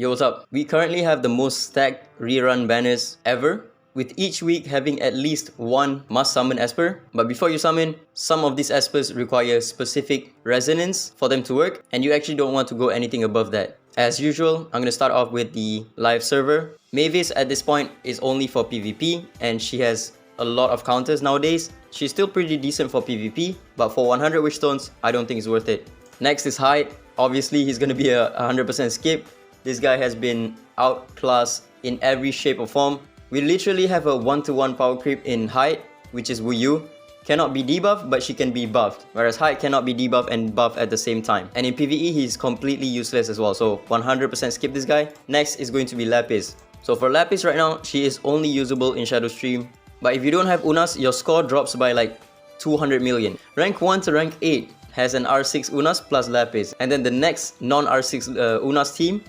Yo, what's up? We currently have the most stacked rerun banners ever, with each week having at least one must summon Esper. But before you summon, some of these Espers require specific resonance for them to work, and you actually don't want to go anything above that. As usual, I'm going to start off with the live server. Mavis at this point is only for PvP, and she has a lot of counters nowadays. She's still pretty decent for PvP, but for 100 wish stones, I don't think it's worth it. Next is Hyde. Obviously, he's going to be a 100% skip. This guy has been outclassed in every shape or form. We literally have a 1-to-1 power creep in Hyde, which is Wu Yu. Cannot be debuffed, but she can be buffed. Whereas Hyde cannot be debuffed and buffed at the same time. And in PvE, he's completely useless as well. So 100% skip this guy. Next is going to be Lapis. So for Lapis right now, she is only usable in Shadow Stream. But if you don't have Unas, your score drops by like 200 million. Rank 1 to rank 8 has an R6 Unas plus Lapis. And then the next non-R6 Unas team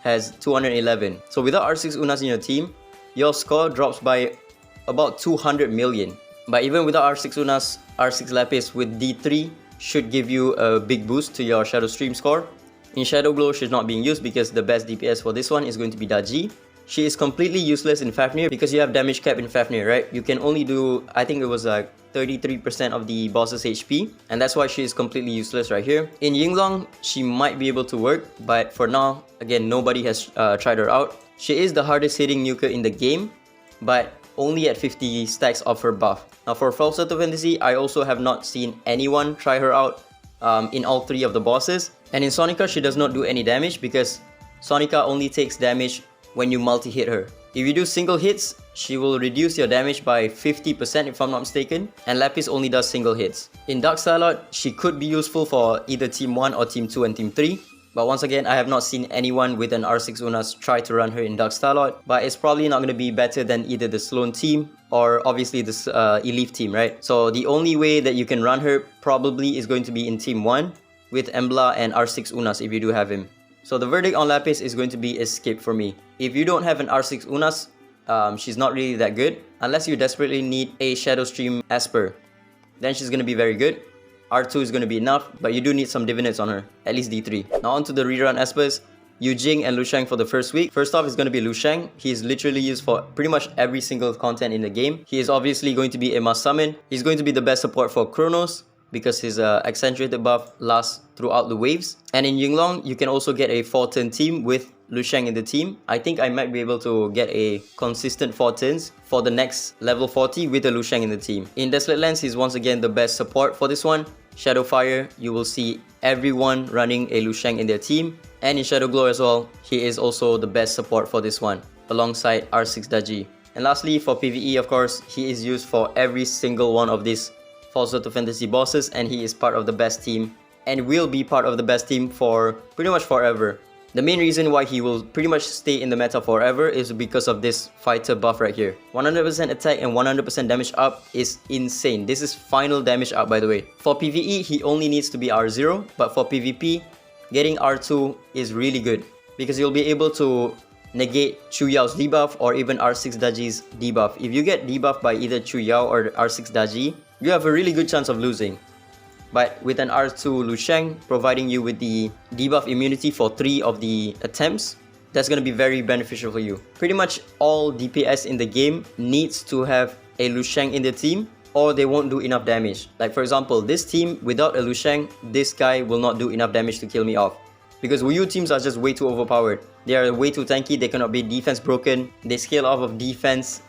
has 211. So without R6 Unas in your team, your score drops by about 200 million. But even without R6 Unas, R6 Lapis with D3 should give you a big boost to your Shadow Stream score. In Shadow Glow, she's not being used because the best DPS for this one is going to be Ggez. She is completely useless in Fafnir because you have damage cap in Fafnir, right? You can only do, I think it was like 33% of the boss's HP, and that's why she is completely useless right here. In Yinglong, she might be able to work, but for now, again, nobody has tried her out. She is the hardest hitting nuker in the game, but only at 50 stacks of her buff. Now for Falsetto Fantasy, I also have not seen anyone try her out in all three of the bosses. And in Sonica, she does not do any damage because Sonica only takes damage when you multi-hit her. If you do single hits, she will reduce your damage by 50% if I'm not mistaken, and Lapis only does single hits. In Dark Starlight, she could be useful for either Team 1 or Team 2 and Team 3, but once again, I have not seen anyone with an R6 Unas try to run her in Dark Starlight, but it's probably not going to be better than either the Sloan team or obviously this Elif team, right? So the only way that you can run her probably is going to be in Team 1 with Embla and R6 Unas if you do have him. So the verdict on Lapis is going to be a skip for me. If you don't have an R6 Unas, she's not really that good. Unless you desperately need a Shadow Stream Esper, then she's going to be very good. R2 is going to be enough, but you do need some divinates on her, at least D3. Now on to the rerun Espers. Jing and Shang for the first week. First off is going to be Shang. He is literally used for pretty much every single content in the game. He is obviously going to be a must summon. He's going to be the best support for Chronos, because his accentuated buff lasts throughout the waves. And in Yinglong, you can also get a 4-turn team with Shang in the team. I think I might be able to get a consistent 4 turns for the next level 40 with a Shang in the team. In Desolate Lands, he's once again the best support for this one. Shadow Fire, you will see everyone running a Shang in their team. And in Shadow Glow as well, he is also the best support for this one, alongside R6 Ggez. And lastly, for PvE, of course, he is used for every single one of these Falsetto Fantasy bosses, and he is part of the best team and will be part of the best team for pretty much forever. The main reason why he will pretty much stay in the meta forever is because of this fighter buff right here. 100% attack and 100% damage up is insane. This is final damage up, by the way. For PvE, he only needs to be R0, but for PvP, getting R2 is really good because you'll be able to negate Chu Yao's debuff or even R6 Ggez's debuff. If you get debuffed by either Chu Yao or R6 Ggez, you have a really good chance of losing. But with an R2 Shang providing you with the debuff immunity for 3 of the attempts, that's going to be very beneficial for you. Pretty much all DPS in the game needs to have a Shang in the team, or they won't do enough damage. Like for example, this team without a Shang, this guy will not do enough damage to kill me off. Because Wu Yu teams are just way too overpowered. They are way too tanky, they cannot be defense broken, they scale off of defense,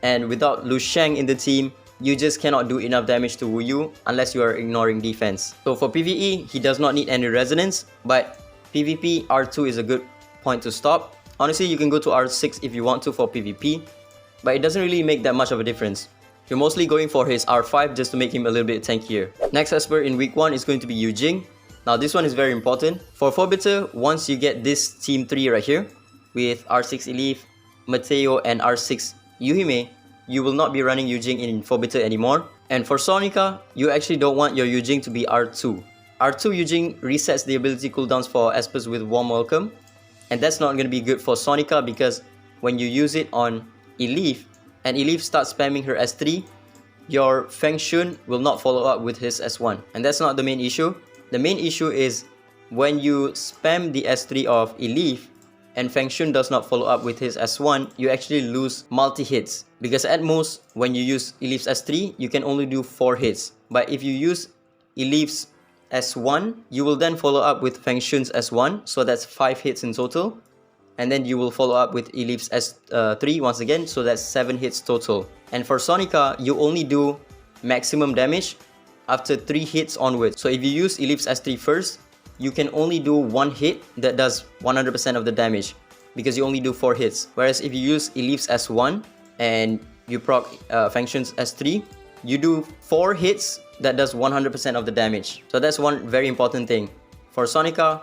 and without Shang in the team, you just cannot do enough damage to Wu Yu unless you are ignoring defense. So for PvE, he does not need any resonance, but PvP, R2 is a good point to stop. Honestly, you can go to R6 if you want to for PvP, but it doesn't really make that much of a difference. You're mostly going for his R5 just to make him a little bit tankier. Next Esper in week 1 is going to be Jing. Now this one is very important. For 4-bitter, once you get this team 3 right here, with R6 Elif, Mateo and R6 Yuhime, you will not be running Jing in 4-bitter anymore. And for Sonica, you actually don't want your Jing to be R2. R2 Jing resets the ability cooldowns for Espers with Warm Welcome, and that's not going to be good for Sonica because when you use it on Elif, and Elif starts spamming her S3, your Feng Shun will not follow up with his S1. And that's not the main issue. The main issue is when you spam the S3 of Elif, and Feng Shun does not follow up with his S1, you actually lose multi-hits. Because at most, when you use Elif's S3, you can only do 4 hits. But if you use Elif's S1, you will then follow up with Feng Shun's S1, so that's 5 hits in total. And then you will follow up with Elif's S3 once again, so that's 7 hits total. And for Sonica, you only do maximum damage after 3 hits onwards. So if you use Elif's S3 first, you can only do 1 hit that does 100% of the damage because you only do 4 hits. Whereas if you use Elif's S1 and you proc Feng Shun's S3, you do 4 hits that does 100% of the damage. So that's one very important thing. For Sonica,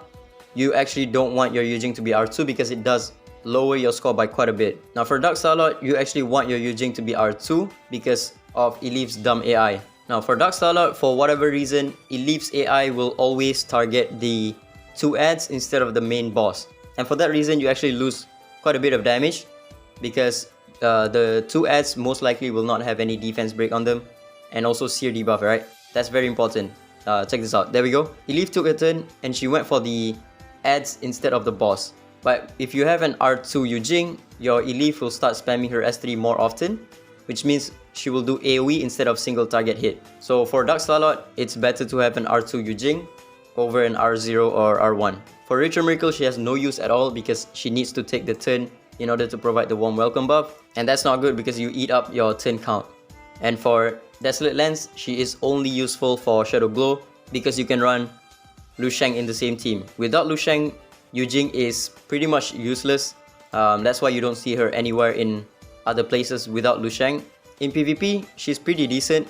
you actually don't want your Jing to be R2 because it does lower your score by quite a bit. Now for Dark Starlord, you actually want your Jing to be R2 because of Elif's dumb AI. Now for Dark Starlord, for whatever reason, Elif's AI will always target the 2 ads instead of the main boss. And for that reason, you actually lose quite a bit of damage because the 2 ads most likely will not have any defense break on them. And also seer debuff, right? That's very important. Check this out. There we go. Elif took a turn and she went for the ads instead of the boss. But if you have an R2 Jing, your Elif will start spamming her S3 more often, which means she will do AoE instead of single target hit. So for Dark Starlord, it's better to have an R2 Jing over an R0 or R1. For Ritual Miracle, she has no use at all because she needs to take the turn in order to provide the warm welcome buff. And that's not good because you eat up your turn count. And for Desolate Lens, she is only useful for Shadow Glow because you can run Lu Shang in the same team. Without Lu Shang, Jing is pretty much useless. That's why you don't see her anywhere in other places without Lu Shang. In PvP, she's pretty decent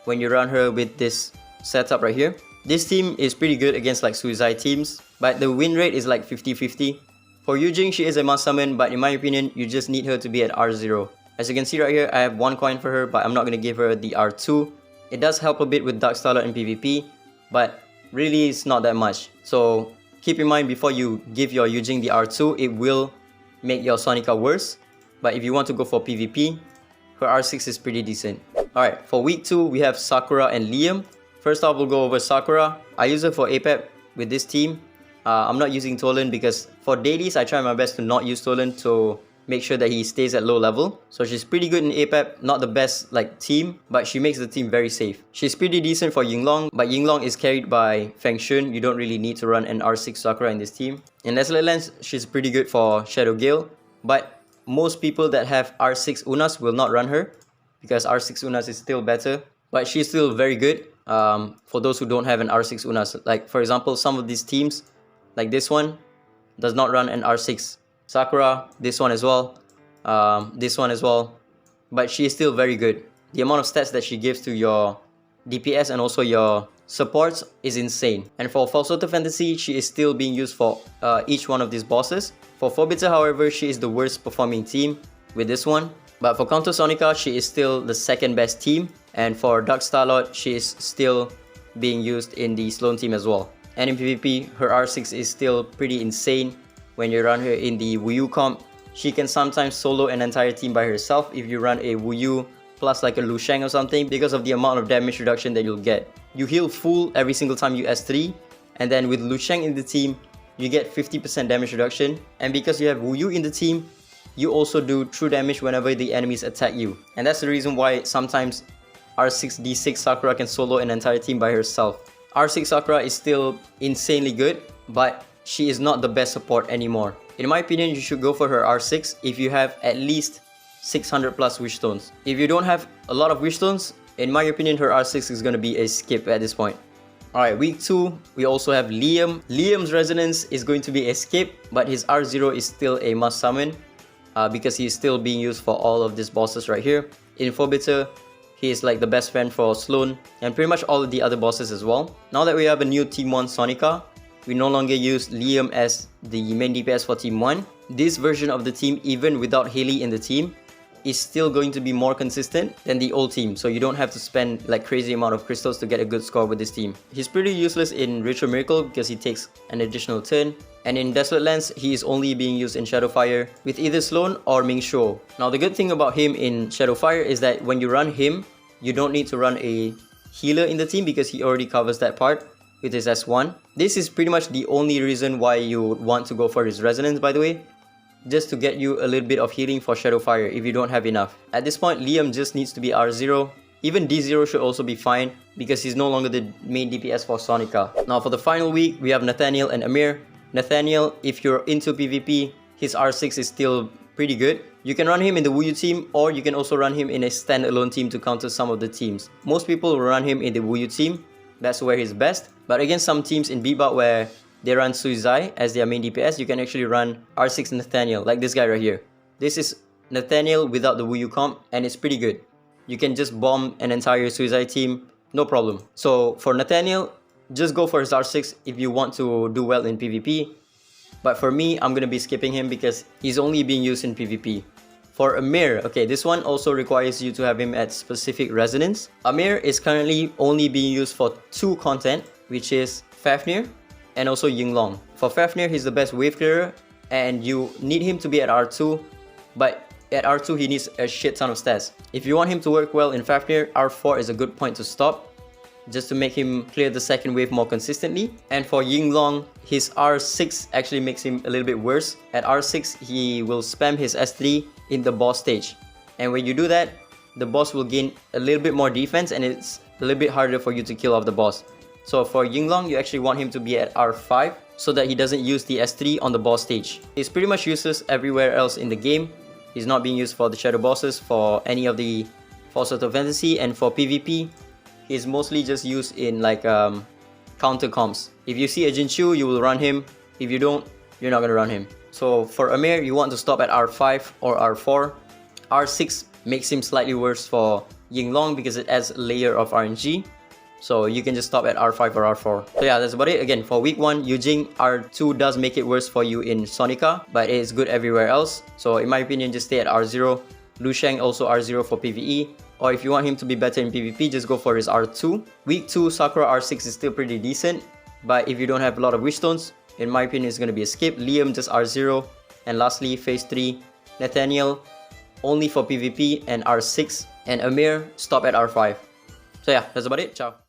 when you run her with this setup right here. This team is pretty good against like suicide teams, but the win rate is like 50-50. For Jing, she is a must summon, but in my opinion, you just need her to be at R0. As you can see right here, I have 1 coin for her, but I'm not going to give her the R2. It does help a bit with Dark Starlord in PvP, but really it's not that much. So keep in mind before you give your Jing the R2, it will make your Sonica worse. But if you want to go for PvP, her R6 is pretty decent. Alright, for week 2, we have Sakura and Liam. First off, we'll go over Sakura. I use her for APEP with this team. I'm not using Tolan because for dailies, I try my best to not use Tolan to make sure that he stays at low level. So she's pretty good in APEP, not the best like team, but she makes the team very safe. She's pretty decent for Yinglong, but Yinglong is carried by Feng Shun. You don't really need to run an R6 Sakura in this team. In Desolate Lens, she's pretty good for Shadow Gale, but most people that have R6 Unas will not run her because R6 Unas is still better, but she's still very good for those who don't have an R6 Unas. Like for example, some of these teams, like this one, does not run an R6 Sakura, this one as well, but she is still very good. The amount of stats that she gives to your DPS and also your supports is insane. And for Falsetto Fantasy, she is still being used for each one of these bosses. For Phobita, however, she is the worst performing team with this one. But for Counter Sonica, she is still the 2nd best team. And for Dark Starlord, she is still being used in the Sloan team as well. And in PvP, her R6 is still pretty insane. When you run her in the Wu Yu comp, she can sometimes solo an entire team by herself if you run a Wu Yu plus like a Lu Shang or something because of the amount of damage reduction that you'll get. You heal full every single time you S3, and then with Lu Shang in the team, you get 50% damage reduction. And because you have Wu Yu in the team, you also do true damage whenever the enemies attack you. And that's the reason why sometimes R6D6 Sakura can solo an entire team by herself. R6 Sakura is still insanely good, but she is not the best support anymore. In my opinion, you should go for her R6 if you have at least 600 plus wish stones. If you don't have a lot of wish stones, in my opinion, her R6 is going to be a skip at this point. Alright, week 2, we also have Liam. Liam's resonance is going to be a skip, but his R0 is still a must summon because he is still being used for all of these bosses right here. In Phobita, he is like the best friend for Sloan and pretty much all of the other bosses as well. Now that we have a new Team 1 Sonica, we no longer use Liam as the main DPS for Team 1. This version of the team, even without Haley in the team, is still going to be more consistent than the old team. So you don't have to spend like crazy amount of crystals to get a good score with this team. He's pretty useless in Ritual Miracle because he takes an additional turn. And in Desolate Lens, he is only being used in Shadowfire with either Sloan or Ming Shuo. Now the good thing about him in Shadowfire is that when you run him, you don't need to run a healer in the team because he already covers that part. with his S1. This is pretty much the only reason why you would want to go for his resonance, by the way. Just to get you a little bit of healing for Shadow Fire if you don't have enough. At this point, Liam just needs to be R0. Even D0 should also be fine because he's no longer the main DPS for Sonica. Now for the final week, we have Nathaniel and Amir. Nathaniel, if you're into PvP, his R6 is still pretty good. You can run him in the Wuyu team, or you can also run him in a standalone team to counter some of the teams. Most people will run him in the Wuyu team. That's where he's best. But against some teams in Bebop where they run Suizai as their main DPS, you can actually run R6 Nathaniel, like this guy right here. This is Nathaniel without the Wuyu comp, and it's pretty good. You can just bomb an entire Suizai team, no problem. So for Nathaniel, just go for his R6 if you want to do well in PvP. But for me, I'm gonna be skipping him because he's only being used in PvP. For Amir, okay, this one also requires you to have him at specific resonance. Amir is currently only being used for 2 content, which is Fafnir and also Yinglong. For Fafnir, he's the best wave clearer and you need him to be at R2, but at R2 he needs a shit ton of stats. If you want him to work well in Fafnir, R4 is a good point to stop, just to make him clear the second wave more consistently. And for Yinglong, his R6 actually makes him a little bit worse. At R6, he will spam his S3 in the boss stage. And when you do that, the boss will gain a little bit more defense and it's a little bit harder for you to kill off the boss. So for Yinglong, you actually want him to be at R5 so that he doesn't use the S3 on the boss stage. He's pretty much useless everywhere else in the game. He's not being used for the shadow bosses, for any of the False Auto Fantasy, and for PvP, he's mostly just used in like counter comps. If you see a Jinchu, you will run him. If you don't, you're not gonna run him. So for Amir, you want to stop at R5 or R4. R6 makes him slightly worse for Yinglong because it adds a layer of RNG. So you can just stop at R5 or R4. So yeah, that's about it. Again, for week 1, Jing R2 does make it worse for you in Sonica, but it is good everywhere else. So in my opinion, just stay at R0. Shang also R0 for PvE. Or if you want him to be better in PvP, just go for his R2. Week 2, Sakura R6 is still pretty decent. But if you don't have a lot of wish stones, in my opinion, it's going to be a skip. Liam just R0. And lastly, phase 3, Nathaniel only for PvP and R6. And Amir, stop at R5. So yeah, that's about it. Ciao.